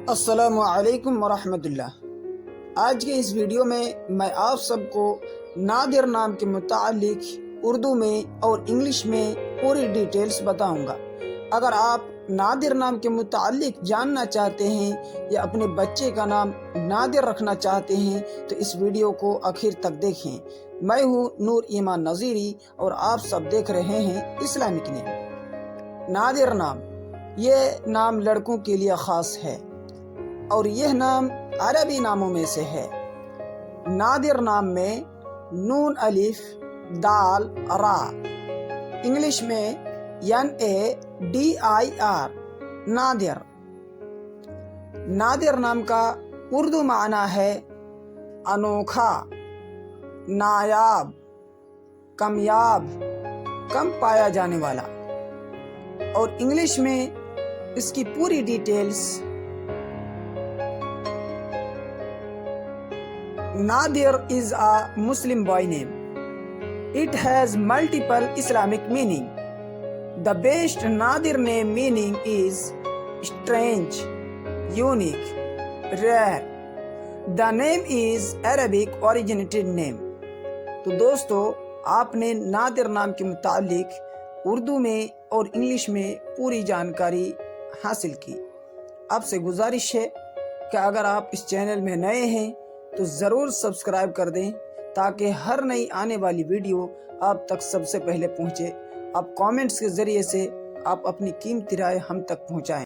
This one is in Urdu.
السلام علیکم ورحمۃ اللہ۔ آج کے اس ویڈیو میں آپ سب کو نادر نام کے متعلق اردو میں اور انگلش میں پوری ڈیٹیلز بتاؤں گا۔ اگر آپ نادر نام کے متعلق جاننا چاہتے ہیں یا اپنے بچے کا نام نادر رکھنا چاہتے ہیں تو اس ویڈیو کو آخر تک دیکھیں۔ میں ہوں نور ایمان نظیری اور آپ سب دیکھ رہے ہیں اسلامک نیم۔ نادر نام، یہ نام لڑکوں کے لیے خاص ہے اور یہ نام عربی ناموں میں سے ہے۔ نادر نام میں نون الف دال را، انگلش میں NADIR، نادر۔ نادر نام کا اردو معنی ہے انوکھا، نایاب، کامیاب، کم پایا جانے والا، اور انگلش میں اس کی پوری details: Nadir is a Muslim boy name. It has multiple Islamic meaning. The best Nadir name meaning is strange, unique, rare. The name is Arabic originated name. تو دوستو، آپ نے نادر نام کے متعلق اردو میں اور انگلش میں پوری جانکاری حاصل کی۔ آپ سے گزارش ہے کہ اگر آپ اس چینل میں نئے ہیں تو ضرور سبسکرائب کر دیں تاکہ ہر نئی آنے والی ویڈیو آپ تک سب سے پہلے پہنچے۔ آپ کامنٹس کے ذریعے سے آپ اپنی قیمتی رائے ہم تک پہنچائیں۔